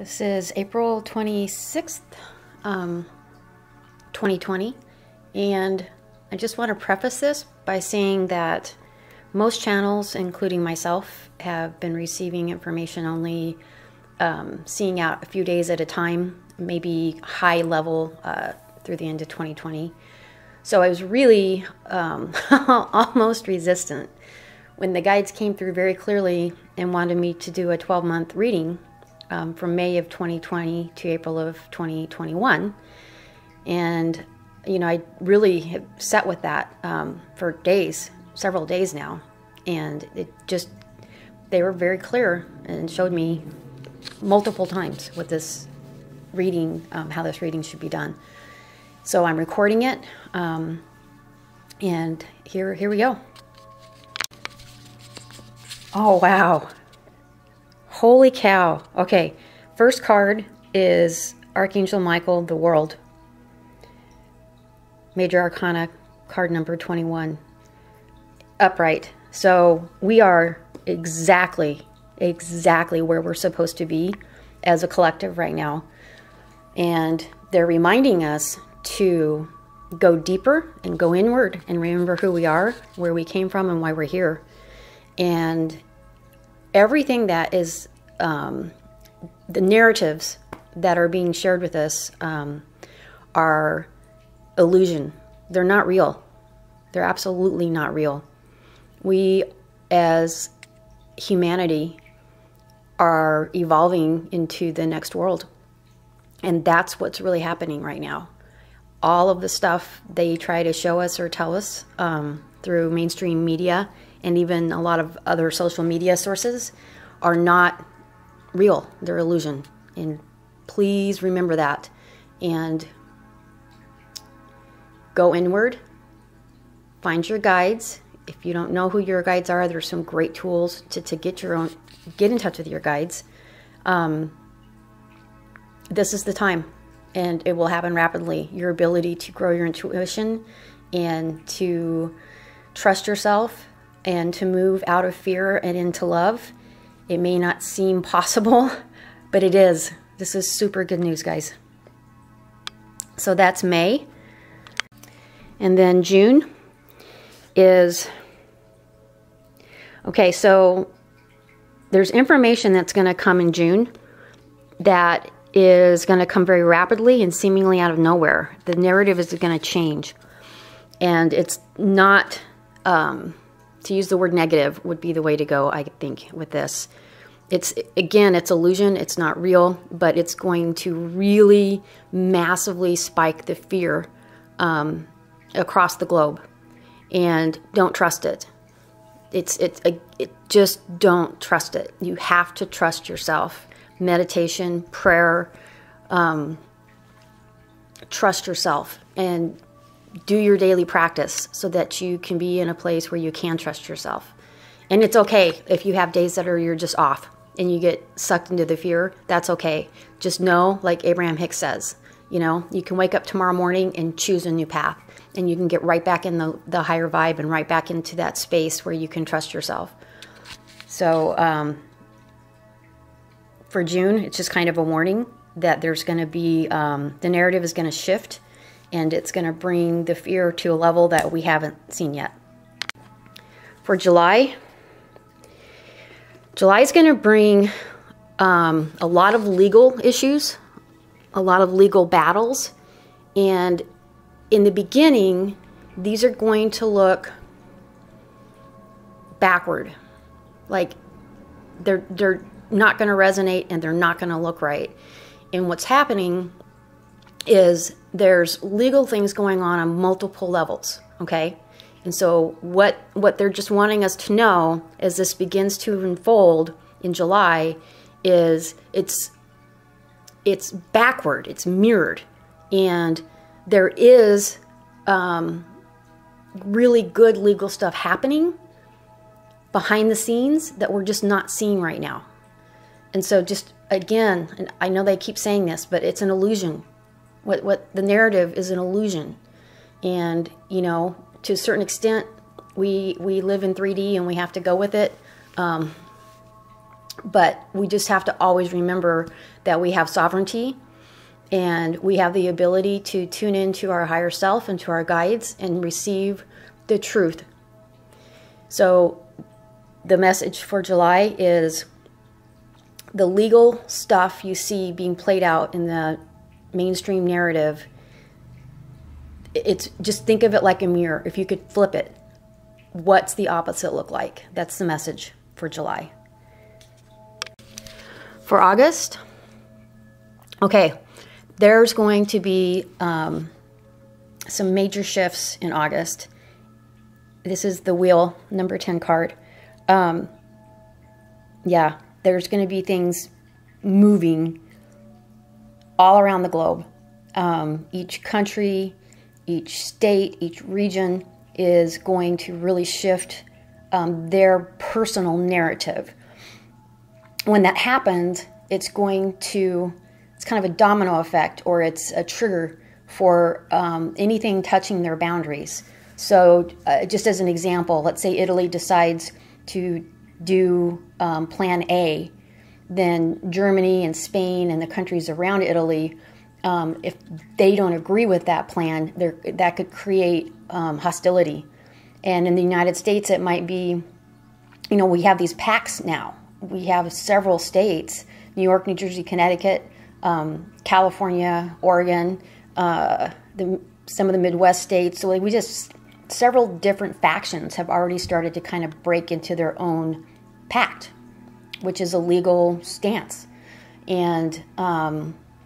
This is April 26th, 2020, and I just want to preface this by saying that most channels, including myself, have been receiving information only, seeing out a few days at a time, maybe high level through the end of 2020. So I was really almost resistant when the guides came through very clearly and wanted me to do a 12-month reading from May of 2020 to April of 2021. And, you know, I really have sat with that for days, several days now. And they were very clear and showed me multiple times with this reading, how this reading should be done. So I'm recording it, and here we go. Oh, wow. Holy cow. Okay, first card is Archangel Michael, the World. Major Arcana, card number 21. Upright. So we are exactly where we're supposed to be as a collective right now. And they're reminding us to go deeper and go inward and remember who we are, where we came from, and why we're here. And everything that is the narratives that are being shared with us are illusion. They're not real. They're absolutely not real. We, as humanity, are evolving into the next world. And that's what's really happening right now. All of the stuff they try to show us or tell us through mainstream media and even a lot of other social media sources are not real. They're illusion. And please remember that. And go inward. Find your guides. If you don't know who your guides are, there's some great tools to get in touch with your guides. This is the time, and it will happen rapidly. Your ability to grow your intuition and to trust yourself and to move out of fear and into love. It may not seem possible, but it is. This is super good news, guys. So that's May. And then June is... Okay, so there's information that's going to come in June that is going to come very rapidly and seemingly out of nowhere. The narrative is going to change. And it's not, to use the word negative would be the way to go, I think, with this. Again, it's illusion, it's not real, but it's going to really massively spike the fear across the globe. And don't trust it. Just don't trust it. You have to trust yourself. Meditation, prayer, trust yourself, and do your daily practice so that you can be in a place where you can trust yourself. And it's okay if you have days that you're just off and you get sucked into the fear. That's okay. Just know, like Abraham Hicks says, you know, you can wake up tomorrow morning and choose a new path, and you can get right back in the higher vibe and right back into that space where you can trust yourself. So for June, it's just kind of a warning that there's going to be, the narrative is going to shift, and it's going to bring the fear to a level that we haven't seen yet. For July, July is going to bring a lot of legal issues, a lot of legal battles, and in the beginning, these are going to look backward. Like they're not going to resonate, and they're not going to look right. And what's happening is there's legal things going on multiple levels, okay? And so what they're just wanting us to know as this begins to unfold in July is it's backward, it's mirrored, and there is really good legal stuff happening behind the scenes that we're just not seeing right now. And so just, again, and I know they keep saying this, but it's an illusion. What the narrative is an illusion. And, you know, to a certain extent, we live in 3D and we have to go with it. But we just have to always remember that we have sovereignty and we have the ability to tune into our higher self and to our guides and receive the truth. So the message for July is the legal stuff you see being played out in the mainstream narrative. It's just think of it like a mirror. If you could flip it, what's the opposite look like? That's the message for July. For August, okay, there's going to be some major shifts in August. This is the wheel, number 10 card. Yeah, there's going to be things moving all around the globe. Each country, each state, each region is going to really shift their personal narrative. When that happens, it's kind of a domino effect, or it's a trigger for anything touching their boundaries. So just as an example, let's say Italy decides to do Plan A, then Germany and Spain and the countries around Italy, if they don't agree with that plan, that could create hostility. And in the United States, it might be, we have these pacts now. We have several states, New York, New Jersey, Connecticut, California, Oregon, some of the Midwest states. So several different factions have already started to kind of break into their own pact, which is a legal stance. And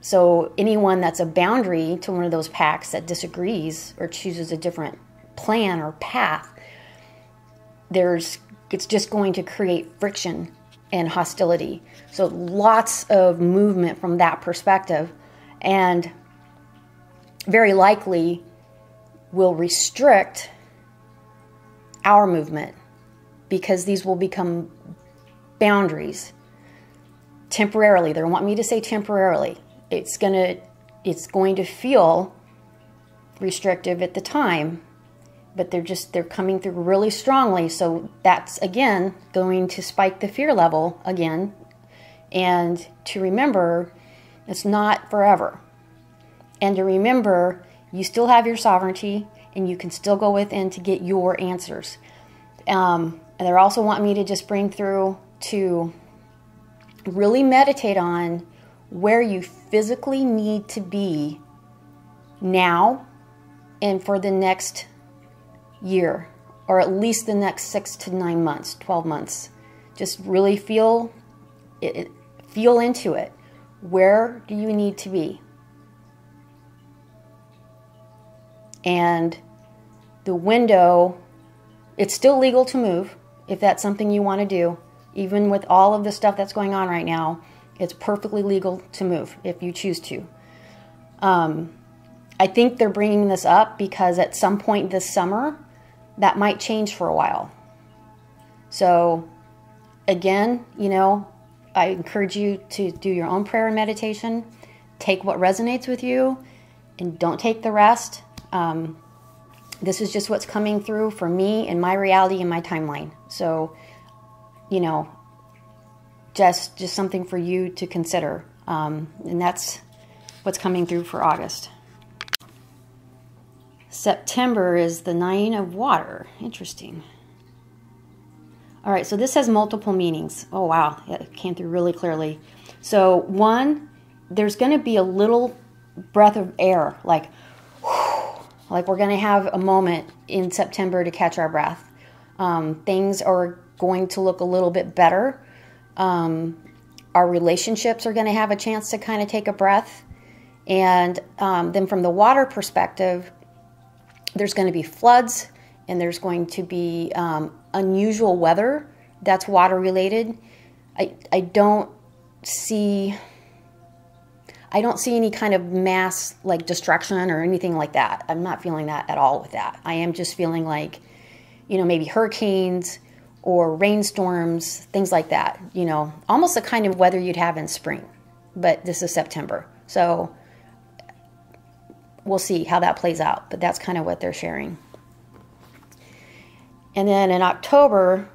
so anyone that's a boundary to one of those pacts that disagrees or chooses a different plan or path, it's just going to create friction and hostility. So lots of movement from that perspective, and very likely will restrict our movement, because these will become boundaries temporarily. They want me to say temporarily. It's going to feel restrictive at the time, but they're coming through really strongly. So that's, again, going to spike the fear level again. And to remember, it's not forever. And to remember, you still have your sovereignty, and you can still go within to get your answers. And they're also wanting me to just bring through to really meditate on where you physically need to be now and for the next year, or at least the next 6 to 9 months, 12 months. Just really feel into it. Where do you need to be? And the window, it's still legal to move if that's something you want to do. Even with all of the stuff that's going on right now, it's perfectly legal to move if you choose to. I think they're bringing this up because at some point this summer, that might change for a while. So again, I encourage you to do your own prayer and meditation. Take what resonates with you and don't take the rest. This is just what's coming through for me and my reality and my timeline. So, just something for you to consider. And that's what's coming through for August. September is the 9 of water. Interesting. All right, so this has multiple meanings. Oh, wow. It came through really clearly. So, one, there's going to be a little breath of air, like we're going to have a moment in September to catch our breath. Things are going to look a little bit better. Our relationships are going to have a chance to kind of take a breath. And then from the water perspective, there's going to be floods, and there's going to be unusual weather that's water related. I don't see any kind of mass destruction or anything like that. I'm not feeling that at all with that. I am just feeling like, maybe hurricanes or rainstorms, things like that. Almost the kind of weather you'd have in spring, but this is September. So we'll see how that plays out, but that's kind of what they're sharing. And then in October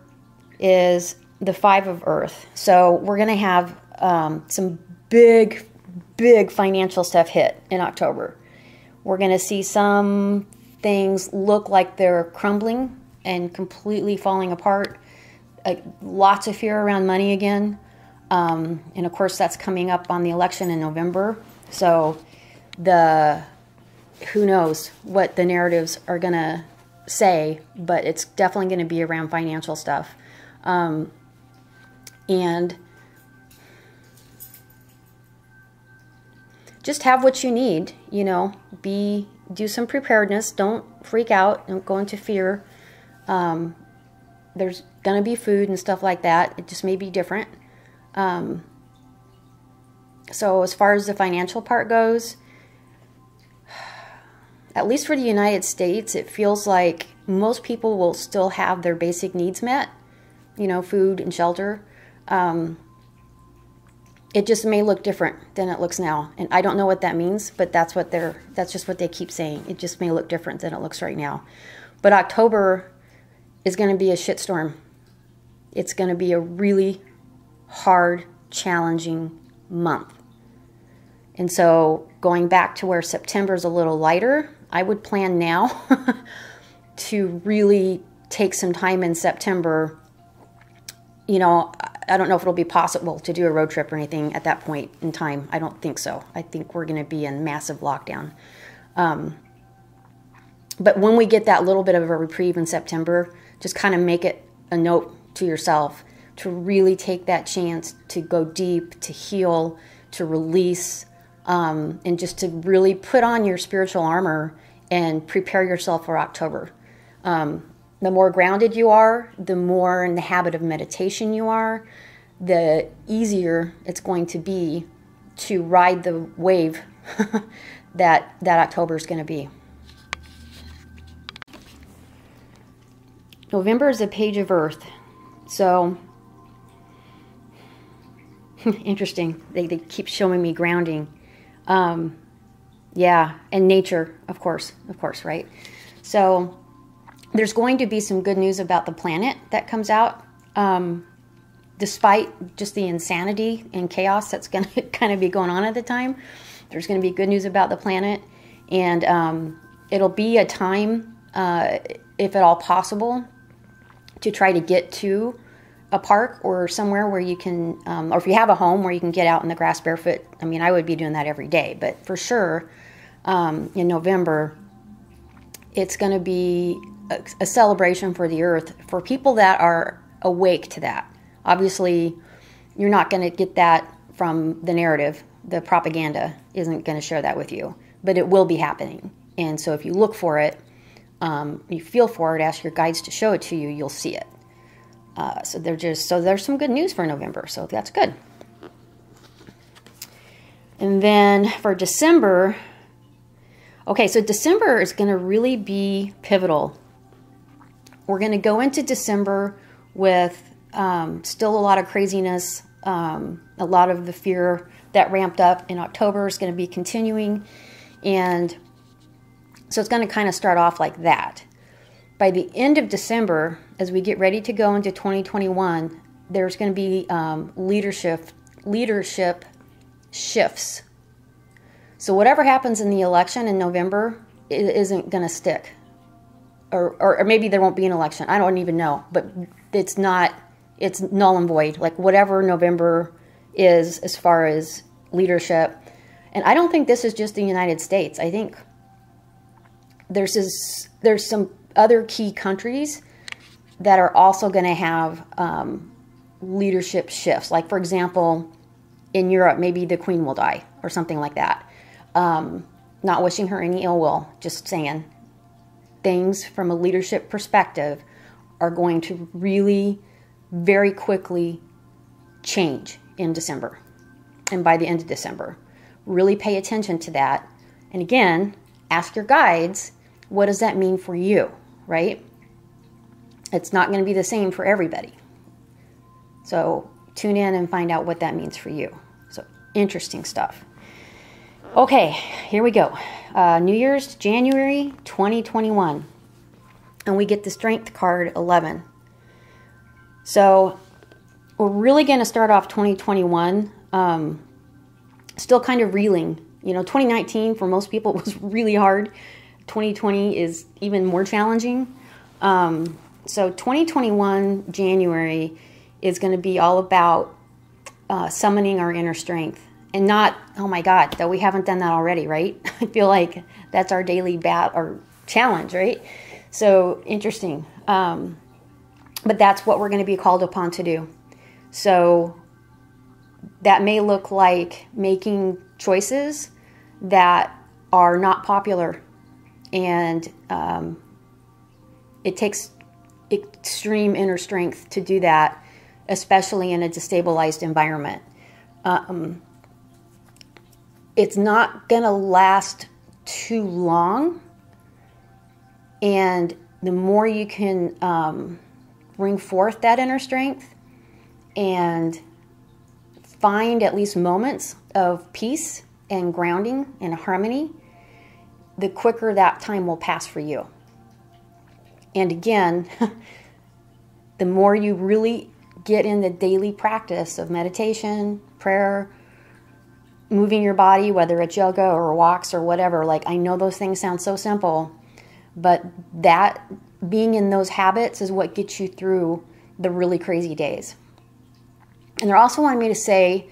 is the Five of Earth. So we're going to have some big financial stuff hit in October. We're going to see some things look like they're crumbling and completely falling apart. Lots of fear around money again. And of course, that's coming up on the election in November. So who knows what the narratives are going to say, but it's definitely going to be around financial stuff. And just have what you need, you know, do some preparedness. Don't freak out. Don't go into fear. There's going to be food and stuff like that. It just may be different. So as far as the financial part goes, at least for the United States, it feels like most people will still have their basic needs met, you know, food and shelter. It just may look different than it looks now. And I don't know what that means, but that's just what they keep saying. It just may look different than it looks right now. But October is going to be a shitstorm. It's going to be a really hard, challenging month. And so going back to where September is a little lighter, I would plan now to really take some time in September. You know, I don't know if it'll be possible to do a road trip or anything at that point in time. I don't think so. I think we're going to be in massive lockdown. But when we get that little bit of a reprieve in September, just kind of make it a note to yourself to really take that chance to go deep, to heal, to release, and just to really put on your spiritual armor and prepare yourself for October. The more grounded you are, the more in the habit of meditation you are, the easier it's going to be to ride the wave that October is going to be. November is a page of Earth. So, interesting. They keep showing me grounding. Yeah, and nature, of course, right? So, there's going to be some good news about the planet that comes out. Despite just the insanity and chaos that's going to kind of be going on at the time, there's going to be good news about the planet. And it'll be a time, if at all possible, to try to get to a park or somewhere where you can, or if you have a home where you can get out in the grass barefoot. I mean, I would be doing that every day, but for sure, in November, it's going to be a celebration for the earth for people that are awake to that. Obviously, you're not going to get that from the narrative. The propaganda isn't going to share that with you, but it will be happening. And so if you look for it, you feel for it, ask your guides to show it to you, you'll see it. So there's some good news for November, so that's good. And then for December, okay, so December is going to really be pivotal. We're going to go into December with still a lot of craziness, a lot of the fear that ramped up in October is going to be continuing, and so it's going to kind of start off like that. By the end of December, as we get ready to go into 2021, there's going to be leadership shifts. So whatever happens in the election in November, it isn't going to stick. Or maybe there won't be an election. I don't even know. But it's null and void. Like whatever November is as far as leadership. And I don't think this is just the United States. I think there's some other key countries that are also going to have leadership shifts. Like, for example, in Europe, maybe the Queen will die or something like that. Not wishing her any ill will, just saying. Things from a leadership perspective are going to really very quickly change in December and by the end of December. Really pay attention to that. And again, ask your guides, what does that mean for you, right? It's not going to be the same for everybody. So tune in and find out what that means for you. So interesting stuff. Okay, here we go. New Year's, January 2021. And we get the Strength card 11. So we're really going to start off 2021 still kind of reeling. 2019 for most people was really hard. 2020 is even more challenging. So 2021 January is going to be all about summoning our inner strength. And not, oh my God, that we haven't done that already, right? I feel like that's our daily or challenge, right? So interesting. But that's what we're going to be called upon to do. So that may look like making choices that are not popular. And it takes extreme inner strength to do that, especially in a destabilized environment. It's not going to last too long. And the more you can bring forth that inner strength and find at least moments of peace and grounding and harmony, the quicker that time will pass for you. And again, the more you really get in the daily practice of meditation, prayer, moving your body, whether it's yoga or walks or whatever, like I know those things sound so simple, but that being in those habits is what gets you through the really crazy days. And they're also wanting me to say,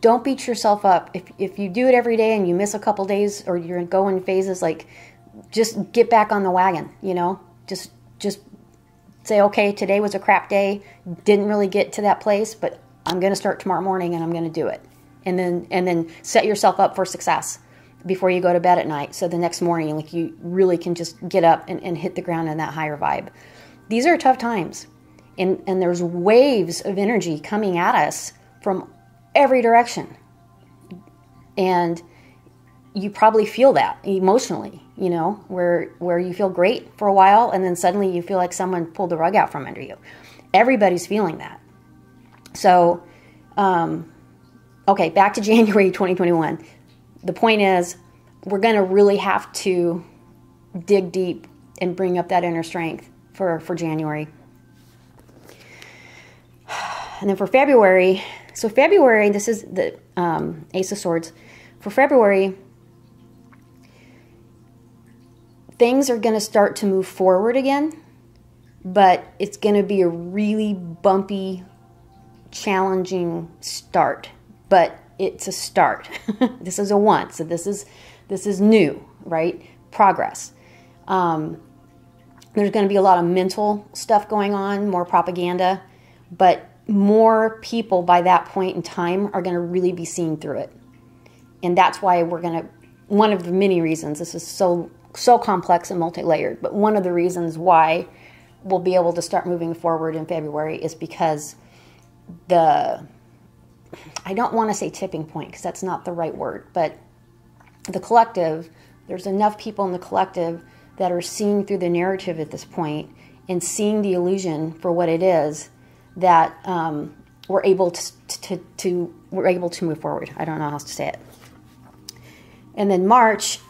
don't beat yourself up. If you do it every day and you miss a couple days or you're going in phases, like just get back on the wagon, just say, okay, today was a crap day. Didn't really get to that place, but I'm going to start tomorrow morning and I'm going to do it. And then set yourself up for success before you go to bed at night. So the next morning, like you really can just get up and hit the ground in that higher vibe. These are tough times. And there's waves of energy coming at us from every direction. And you probably feel that emotionally, where you feel great for a while and then suddenly you feel like someone pulled the rug out from under you. Everybody's feeling that. So, okay, back to January 2021. The point is, we're going to really have to dig deep and bring up that inner strength for January. And then for February, this is the Ace of Swords. For February, things are going to start to move forward again, but it's going to be a really bumpy, challenging start. But it's a start. This is a one, so this is new, right? Progress. There's going to be a lot of mental stuff going on, more propaganda, but more people by that point in time are going to really be seeing through it. And that's why one of the many reasons, this is so complex and multi-layered, but one of the reasons why we'll be able to start moving forward in February is because I don't want to say tipping point because that's not the right word, but the collective, there's enough people in the collective that are seeing through the narrative at this point and seeing the illusion for what it is, that we're able to move forward. I don't know how else to say it. And then March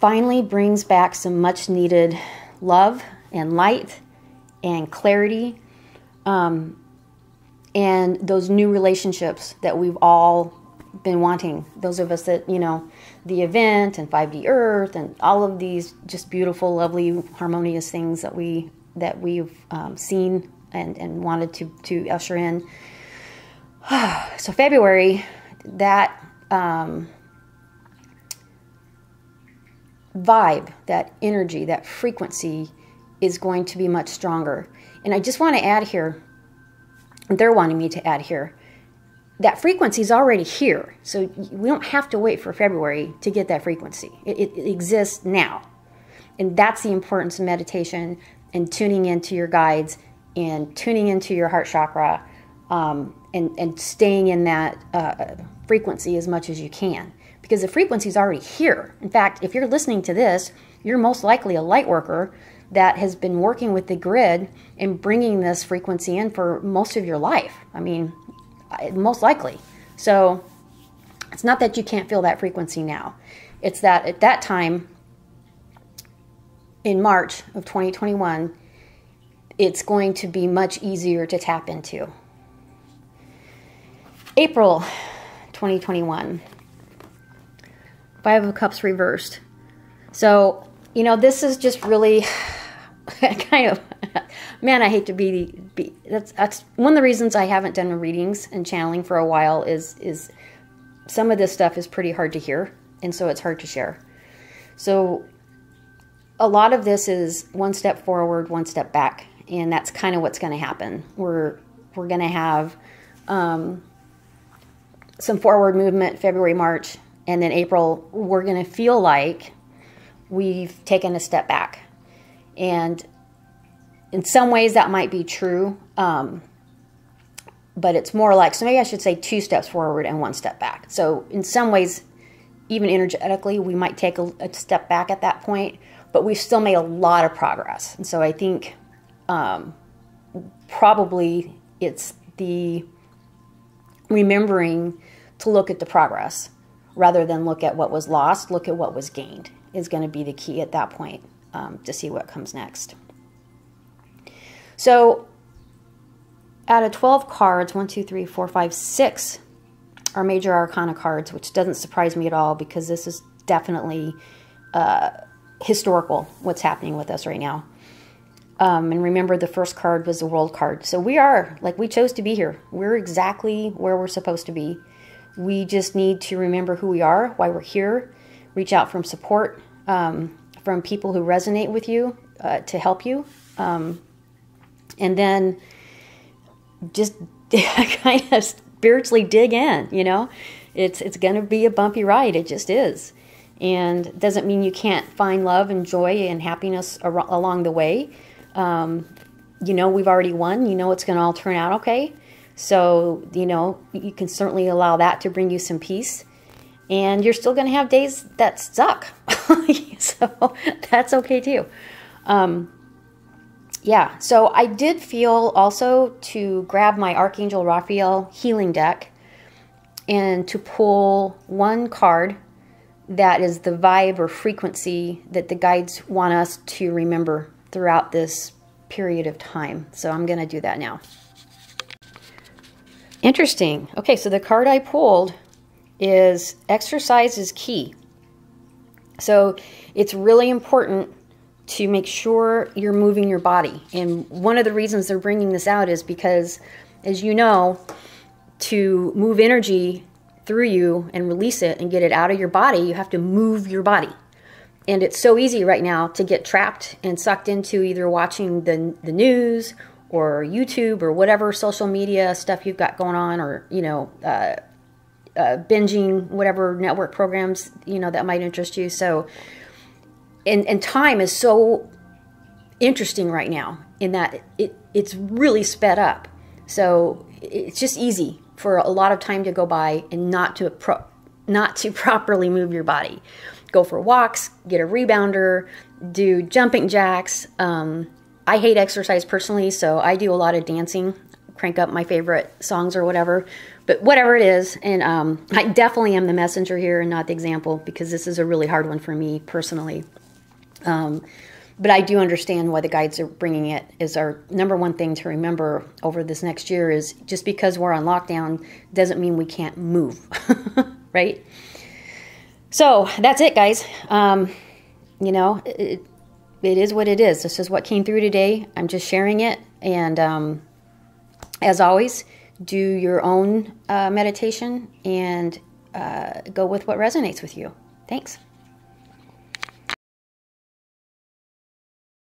finally brings back some much needed love and light and clarity, and those new relationships that we've all been wanting. Those of us that, the event and 5D Earth and all of these just beautiful, lovely, harmonious things that we've seen and wanted to usher in. So February, that vibe, that energy, that frequency is going to be much stronger. And I just want to add here, they're wanting me to add here, that frequency is already here. So we don't have to wait for February to get that frequency. It exists now. And that's the importance of meditation and tuning into your guides and tuning into your heart chakra, and staying in that frequency as much as you can. Because the frequency is already here. In fact, if you're listening to this, you're most likely a light worker that has been working with the grid and bringing this frequency in for most of your life. I mean, most likely. So it's not that you can't feel that frequency now. It's that at that time, in March of 2021, it's going to be much easier to tap into. April 2021. Five of Cups reversed. So, you know, this is just really kind of, man, I hate to be that's one of the reasons I haven't done readings and channeling for a while is some of this stuff is pretty hard to hear, and so it's hard to share. So a lot of this is one step forward, one step back, and that's kind of what's going to happen. We're going to have some forward movement February, March, and then April, we're going to feel like we've taken a step back. And in some ways that might be true, but it's more like, so maybe I should say 2 steps forward and 1 step back. So in some ways, even energetically, we might take a step back at that point, but we've still made a lot of progress. And so I think probably it's the remembering to look at the progress rather than look at what was lost, look at what was gained is going to be the key at that point to see what comes next. So out of 12 cards, 1, 2, 3, 4, 5, 6 are major arcana cards, which doesn't surprise me at all because this is definitely historical, what's happening with us right now. And remember, the first card was the World card. So we are, like, we chose to be here. We're exactly where we're supposed to be. We just need to remember who we are, why we're here, reach out for support from people who resonate with you to help you. And then just kind of spiritually dig in, you know. It's going to be a bumpy ride. It just is. And it doesn't mean you can't find love and joy and happiness along the way. You know, we've already won. You know it's going to all turn out okay. So, you know, you can certainly allow that to bring you some peace. And you're still going to have days that suck. So that's okay too. Yeah, so I did feel also to grab my Archangel Raphael healing deck and to pull one card that is the vibe or frequency that the guides want us to remember throughout this period of time. So I'm going to do that now. Interesting. Okay, so the card I pulled is exercise is key. So it's really important to make sure you're moving your body. And one of the reasons they're bringing this out is because, as you know, to move energy through you and release it and get it out of your body, you have to move your body. And it's so easy right now to get trapped and sucked into either watching the news or YouTube or whatever social media stuff you've got going on, or, you know, binging whatever network programs, you know, that might interest you. So, and time is so interesting right now in that it's really sped up. So it's just easy for a lot of time to go by and not to properly move your body. Go for walks, get a rebounder, do jumping jacks. I hate exercise personally, so I do a lot of dancing, crank up my favorite songs or whatever. But whatever it is, and I definitely am the messenger here and not the example, because this is a really hard one for me personally. But I do understand why the guides are bringing it. Is our number one thing to remember over this next year is just because we're on lockdown doesn't mean we can't move, right? So that's it, guys. You know, it is what it is. This is what came through today. I'm just sharing it. And as always, do your own meditation and go with what resonates with you. Thanks.